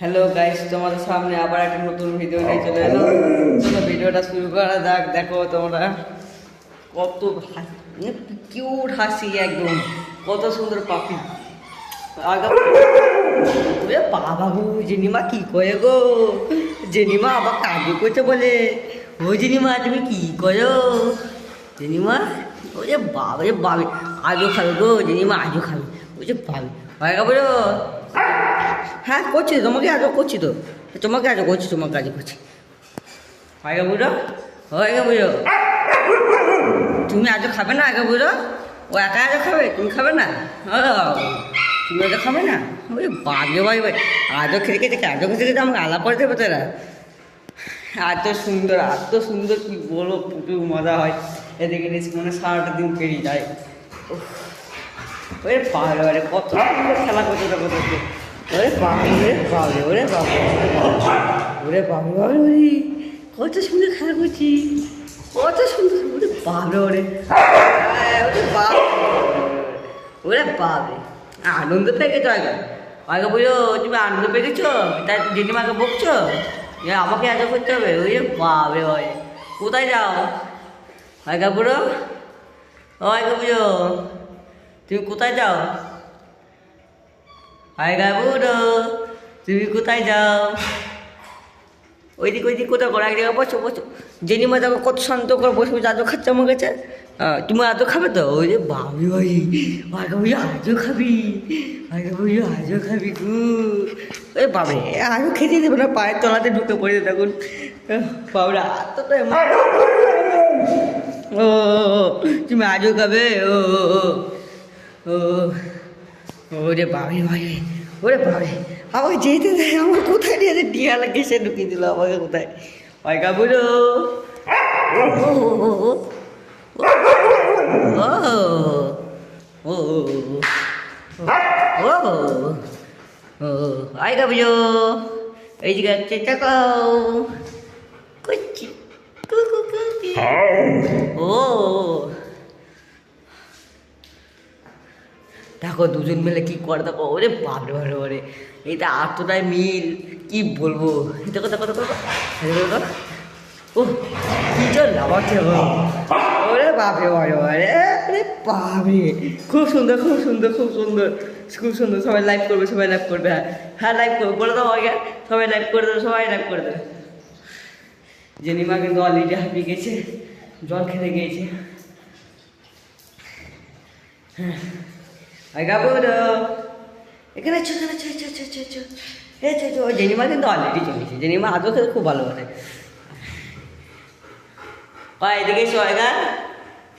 Hello guys, তোমাদের সামনে আবার একটা নতুন ভিডিও নিয়ে চলে এলো। চলো ভিডিওটা শুরু করা যাক। দেখো তোমরা কত কিউট হাসি, একদম কত সুন্দর পাখি। বাবা গো, জেনিমা কি করে গো? জেনিমা আবার কাজু করছে বলে। ও জেনিমা, তুমি কি করো? জেনিমা ওই যে বাবা, যে বাবে আজও খাবে গো। জেনিমা আজও খাবে, ওই যে বাবে ভাই বলো। হ্যাঁ করছি, তোমাকে আজও করছি তো, তোমাকে আজও করছি, তোমাকে আজও করছি। আগে বুঝো, আগে বুঝো, তুমি আজও খাবে না? আগে বুঝো, ও একা আজও খাবে, তুমি খাবে না? তুমি আজও খাবে না? ওই বাজে ভাই ভাই, আজও খেতে খেতে আজও খেতে খেতে আমাকে আলাপ করে দেবে তোরা। এত সুন্দর, এত সুন্দর, কি বলবো, প্রচুর মজা হয় এদিকে নিয়ে, মানে সারাটা দিন পেরিয়ে যায়। ওরে পাহাড়ে বাড়ে কত সুন্দর খেলা করছে দেখো তোকে। ওরে বাবু, ওরে বাবু, ওরে বাবু, ওরে বাবু, বাবু ওরে কত সুন্দর খেলা করছি, কত সুন্দর। ওরে বাবরে, ওরে ওরে বাপ, ওরে বাবরে, আনন্দ পেয়ে গেছো আগে। আগে বলো, তুমি আনন্দ পেয়ে গেছো, তাই জেঠিমাকে বকছো যে আমাকে এত করতে হবে? ওই বাবরে হয়। কোথায় যাও আগে বুড়ো? ও আগে বুঝো, তুমি কোথায় যাও? হাই গাবুড়ো, তুমি কোথায় যাও? ওইদিক ওইদিক কোথাও করো, এক জায়গায় বসো বসো। জেনিমা দেখো কত শান্ত করে বসে বসে আজও খাচ্ছে আমার কাছে। তুমি আজও খাবে তো? ওই যে বাবি ভাই, আগে বুঝি আজও খাবি, আগে বুঝি আজও খাবি গু। ওই বাবরে, আজও খেতে দেবে না, পায়ের তলাতে ঢুকে পড়েছে দেখুন। বাবরা এতটা ও, তুমি আজও খাবে? ও ও ওরে বাবরে ভাই, ওরে বাবরে, আমাকে যেতে দেয়, আমার কোথায় নিয়ে ডিয়ালা ঘেসে ঢুকিয়ে দিল আমাকে কোথায়। ওই কাবুরো, ও ও ও আই কাবুজো, এই জায়গায় চেষ্টা করছি। ও দেখো দুজন মিলে কি করে, দেখো ওরে বাপরে বাপরে বাপরে, এটা এতটাই মিল কি বলবো। দেখো দেখো দেখো, ও কি চল লাভাচ্ছে, ওরে বাপরে বাপরে বাপরে, আরে বাপরে, খুব সুন্দর খুব সুন্দর খুব সুন্দর খুব সুন্দর। সবাই লাইভ করবে, সবাই লাইভ করবে। হ্যাঁ হ্যাঁ লাইভ করবে, বলে দাও আগে, সবাই লাইভ করে দেবে, সবাই লাইভ করে দেবে। জেনিমা কিন্তু অলরেডি হাঁপিয়ে গেছে, জল খেতে গিয়েছে। হ্যাঁ এখানে জেনিমা কিন্তু অলরেডি চলেছে। জেনিমা আজও খেতে খুব ভালোবাসে। এদিকে এসো,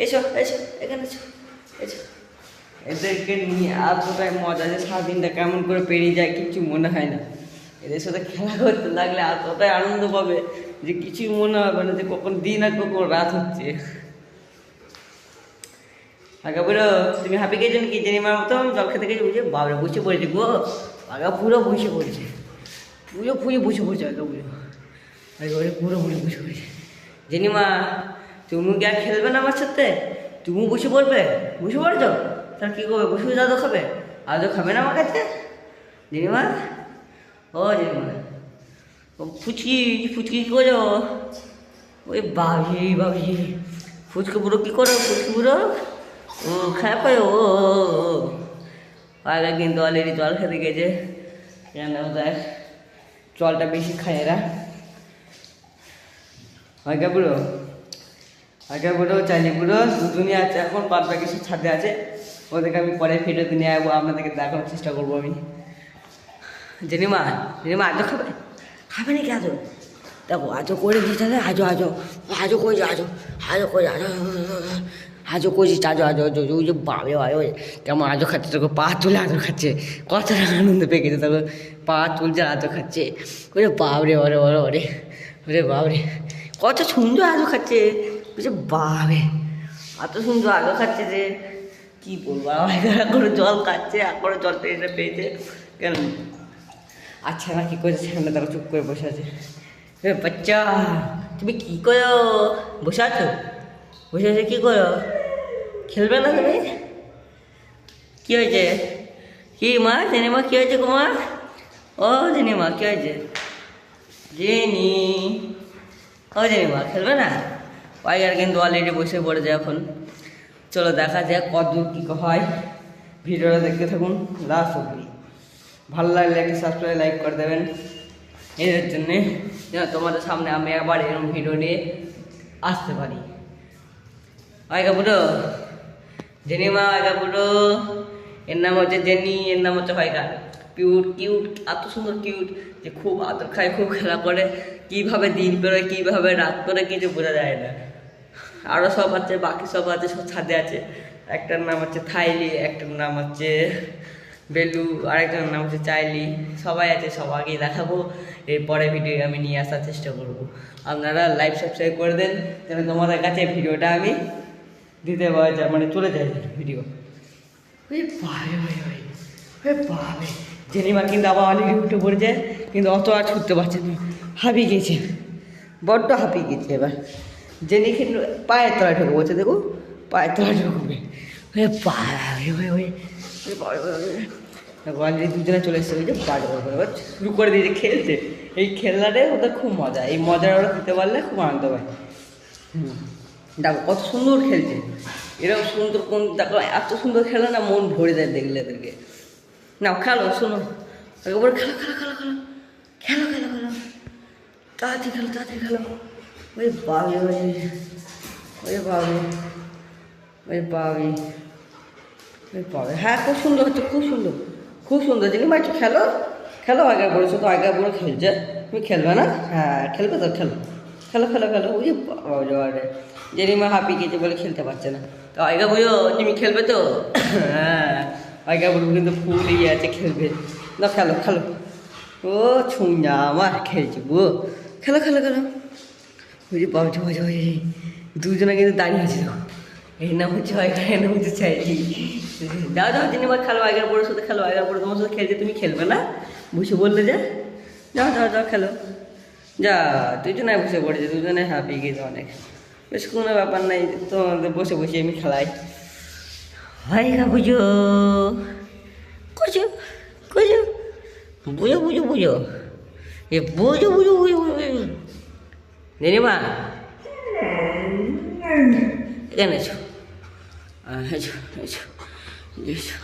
এসো এসো, এখানে এসো এসো। এদেরকে নিয়ে এতটাই মজা যে সারাদিনটা কেমন করে পেরিয়ে যায় কিছু মনে হয় না। এদের সাথে খেলা করতে লাগলে এতটাই আনন্দ পাবে যে কিছুই মনে হবে না যে কখন দিন আর কখন রাত হচ্ছে। আগে পুরো তুমি হাঁপি গেছো নাকি? জেনিমার মতো জল খেতে গেছে, বুঝে বাবরা বসে পড়েছে গো। আগা পুরো বসে পড়েছে, পুরো পুজো বসে পড়ছে। আগে পুরো, আগে পুরো পুরো বসে পড়েছে। জেনিমা তুমি কি আর খেলবে না আমার সাথে? তুমি বসে পড়বে? বসে পড়ছো, তার কী করবে? বসে বসে আজও খাবে? আজও খাবে না আমার কাছে জেনিমা? ও জেনিমা, ও ফুচকি ফুচকি কী করো? ওই বাবি বাবি, ফুচকি বুড়ো কী করো? ফুচকি বুড়ো ও খায় পায়। ও আগে কিন্তু অলরেডি জল খেতে গেছে, কেন দেখ জলটা বেশি খায় এরা। আগে বুড়ো, আগে বুড়ো, চাইলে বুড়ো দুজনই আছে এখন, বাদ বাকি সব ছাদে আছে। ওদেরকে আমি পরে ভিডিওতে নিয়ে আসবো, আপনাদেরকে দেখানোর চেষ্টা করবো আমি। জেনিমা, জেনিমা আজও খাবে? খাবে নাকি আজও? দেখো আজও করে দিই তাহলে, আজও আজও আজও করেছি, আজও আজও করে আজও আজও করেছি, আজও আজও আজও ওই যে বাবে ওই কেমন আজও খাচ্ছে, তোকে পা তুলে আজও খাচ্ছে, কত আনন্দ পেয়ে গেছে। তবে পা তুলছে আজও খাচ্ছে, ওরে বাবরে ওরে ওরে ওরে ওরে বাবরে, কত সুন্দর আজও খাচ্ছে। বুঝছে বাবে, এত সুন্দর আজও খাচ্ছে যে কী বলবো। এখনো জল খাচ্ছে, এখনো জল পেয়েছে পেয়েছে কেন? আচ্ছা না কী করেছে সামনে, তারা চুপ করে বসে আছে। বাচ্চা তুমি কী করো? বসে আছো, বসে আছে কী করো? খেলবে না তুমি? কী হয়েছে? কি মা জেনিমা, কী হয়েছে তোমার? ও জেনিমা কি হয়েছে? জেনি, ও জেনিমা খেলবে না? ওয়াইগার কিন্তু অলরেডি বসে পড়েছে এখন। চলো দেখা যাক কতদূর কী হয়, ভিডিওটা দেখতে থাকুন লাস্ট অবধি। ভালো লাগলে একটা সাবস্ক্রাইব লাইক করে দেবেন এর জন্যে, যেন তোমাদের সামনে আমি আবার এরকম ভিডিও নিয়ে আসতে পারি। ওয়াইগা বুড়ো, জেনিমা ওয়াইগা বুড়ো, এর নাম হচ্ছে জেনি, এর নাম হচ্ছে ওয়াইগা। কিউট কিউট, এত সুন্দর কিউট যে খুব আদর খায়, খুব খেলা করে, কীভাবে দিন বেরোয় কীভাবে রাত করে কিছু বোঝা যায় না। আরও সব আছে, বাকি সব আছে, সব ছাদে আছে। একটার নাম হচ্ছে থাইলি, একটার নাম হচ্ছে বেলু, আরেকটার নাম হচ্ছে চাইলি। সবাই আছে, সবাইকে দেখাবো। এরপরে ভিডিও আমি নিয়ে আসার চেষ্টা করব। আপনারা লাইভ সাবস্ক্রাইব করে দেন যেন তোমাদের কাছে ভিডিওটা আমি দিতে পারা যায়, মানে চলে যায় ভিডিও। ওই বাবা জেনিমা কিন্তু আবার অনেক উঠে পড়েছে, কিন্তু অত আর ছুটতে পারছে না, হাঁপিয়ে গেছে, বড্ড হাঁপিয়ে গেছে। এবার জেনি কিন্তু পায়ের তলায় ঢুকে বলছে, দেখো পায়ের তলায় ঢুকবে। অলরেডি দুজনে চলে এসছে, ওই যে এবার শুরু করে দিয়েছে খেলতে। এই খেলাটাই ওদের খুব মজা, এই মজাটা ওরা দিতে পারলে খুব আনন্দ পায়। দেখো কত সুন্দর খেলছে, এরকম সুন্দর কোন দেখো, এত সুন্দর খেলে না মন ভরে যায় দেখলে এদেরকে। নাও খেলো, শোনো একবার খেলো খেলো খেলো খেলো খেলো খেলো খেলো, তাড়াতাড়ি খেলো তাড়াতাড়ি খেলো। ওই বাবি, ওই বাবি, ওই বাবি, ওই বাবি। হ্যাঁ খুব সুন্দর হচ্ছে, খুব সুন্দর, খুব সুন্দর। জেনিমা একটু খেলো খেলো, আগে বলেছো তো, আগে বলে খেলছে, তুমি খেলবে না? হ্যাঁ খেলবে তো, খেলো খেলো খেলো খেলো। ওই বাবা জেনিমা হাঁপিয়ে গেছে বলে খেলতে পারছে না, তো আগে বুঝো তুমি খেলবে তো? হ্যাঁ আগে বলবো কিন্তু ফুল ইয়ে আছে, খেলবে না? খেলো খেলো। ও ছুঁয়া আমার খেলছে গো, খেলো খেলো খেলো। ওই যে বাবা দুজনে কিন্তু দাঁড়িয়ে আছে, এর নাম হচ্ছে আয়গা, এর নাম হচ্ছে চাইলি। দাও দাও জেনিমা খেলো, আগের বড়োর সাথে খেলো, আগের বড়ো তোমার সাথে খেলছে, তুমি খেলবে না? বসে বললে যে যাও যাও যাও খেলো, যা দুজনে বসে পড়েছে, দুজনে হাঁপিয়ে গেছে অনেক। বেশ কোনো ব্যাপার নাই, তোমাদের বসে বসে আমি খেলাই। ভাইগা বুঝো বুঝো বুঝো বুঝো বুঝো বুঝো, এ বুঝো বুঝো বুঝো বুঝো। জেনিমা এখানে এসো, এসো এসো এসো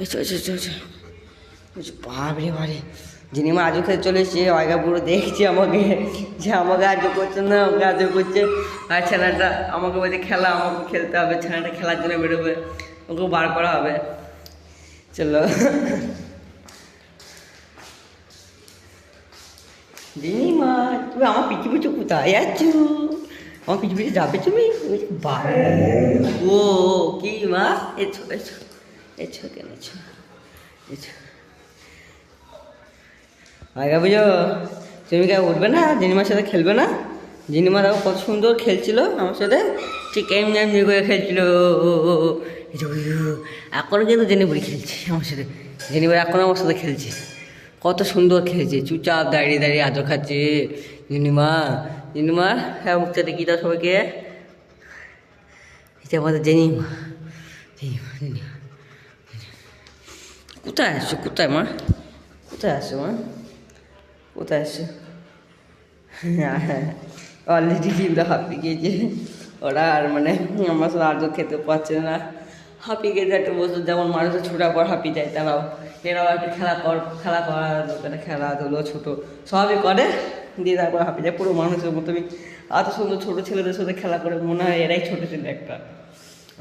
এসো এসো এসো এসো। বাবরে বারে জেনিমা আজও খেতে চলে এসছে, ওয়াইগা পুরো দেখছে আমাকে, যে আমাকে আজও করছে না, আমাকে আজও করছে। আর ছেলেটা আমাকে বলছে খেলা, আমাকে খেলতে হবে, ছেলেটা খেলার জন্য বেরোবে, ওকে বার করা হবে। চলো জেনিমা, তুমি আমার পিছু পিছু কোথায় যাচ্ছ? আমার পিছু পিছু যাবে তুমি? ও কি মা, এছো এছো এছো, কেন এছো এছো। আগে বুঝো তুমি কে উঠবে না, জেনিমার সাথে খেলবে না? জেনিমা দেখো কত সুন্দর খেলছিল আমার সাথে, ঠিক এমনি এমনি করে খেলছিল। এখনও কিন্তু জেনিবুড়ি খেলছে আমার সাথে, জেনিবার এখনও আমার সাথে খেলছে, কত সুন্দর খেলছে, চুপচাপ দাঁড়িয়ে দাঁড়িয়ে আদর খাচ্ছে। জেনিমা জেনিমা হ্যাঁ মুখটা দেখি দাও সবাইকে, এটা আমাদের জেনিমা। জেনিমা জেনিমা কোথায় আসছো, কোথায় মা, কোথায় আসছো মা, কোথায় আসছো? অলরেডি জিভটা হাঁপিয়ে গিয়েছে, ওরা আর মানে আমার সাথে আজও খেতে পারছে না, হাঁপিয়ে গেছে। একটা বছর যেমন মানুষের ছোটার পর হাঁপিয়ে যায়, এরাও একটু খেলা করার দোকানে খেলাধুলো ছোটো সবই করে, দিয়ে তারপর হাঁপিয়ে যায় পুরো মানুষের মতো। আমি এত সুন্দর ছোটো ছেলেদের সাথে খেলা করে মনে হয় এরাই ছোটো ছেলে একটা,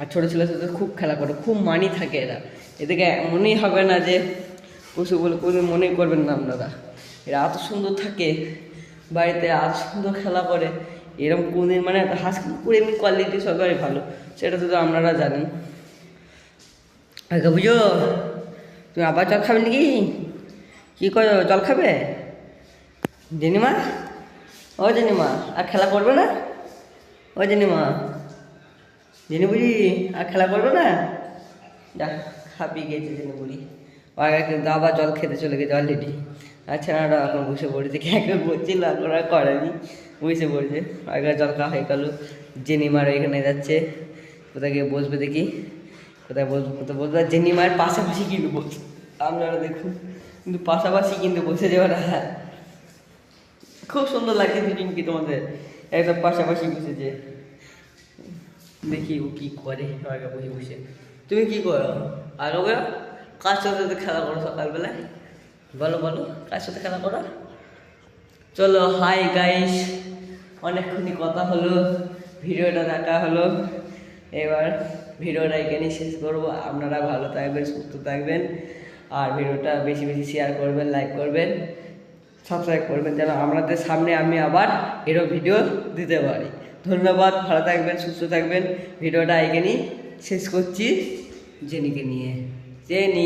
আর ছোটো ছেলের সাথে খুব খেলা করে, খুব মানি থাকে এরা, এদেরকে মনেই হবে না যে পশু বলে, কোনো মনেই করবেন না আপনারা। এরা এত সুন্দর থাকে বাড়িতে, এত সুন্দর খেলা করে, এরকম কোনদিন মানে হাঁস কুকুর এমনি কোয়ালিটি সবারই ভালো, সেটা তো আপনারা জানেন। আগে বুঝো তুমি আবার জল খাবে নাকি? কী করো, জল খাবে? জেনিমা, ও জেনিমা আর খেলা করবে না? ও জেনিমা, জেনিবুড়ি আর খেলা করবে না? যা হাঁপিয়ে গিয়েছে জেনিবুড়ি, আগে কিন্তু আবার জল খেতে চলে গেছে অলরেডি। আচ্ছা না এখন বসে পড়েছে, কে বলছিল এখন আর করেনি, বসে পড়েছে। আগে জল খাওয়া হয়ে গেল, জেনিমার এখানে যাচ্ছে, কোথায় গিয়ে বসবে দেখি, কোথায় বসবো কোথায় বসবো। জেনিমার পাশাপাশি কিন্তু বলছে, আপনারা দেখুন কিন্তু পাশাপাশি কিন্তু বসেছে ওরা। খুব সুন্দর লাগছে দুজনকে তোমাদের একদম পাশাপাশি বসেছে। দেখি ও কি করে আগে বসে বসে। তুমি কি করো আগে? কার সাথে খেলা করো সকালবেলায়? বলো বলো, কার সাথে খেলা করো? চলো হাই গাইস, অনেকক্ষণই কথা হলো, ভিডিওটা দেখা হলো। এবার ভিডিওটা এখানেই শেষ করবো। আপনারা ভালো থাকবেন, সুস্থ থাকবেন, আর ভিডিওটা বেশি বেশি শেয়ার করবেন, লাইক করবেন, সাবস্ক্রাইব করবেন, যেন আপনাদের সামনে আমি আবার এরকম ভিডিও দিতে পারি। ধন্যবাদ, ভালো থাকবেন, সুস্থ থাকবেন। ভিডিওটা এখানেই শেষ করছি জেনিকে নিয়ে। জেনি।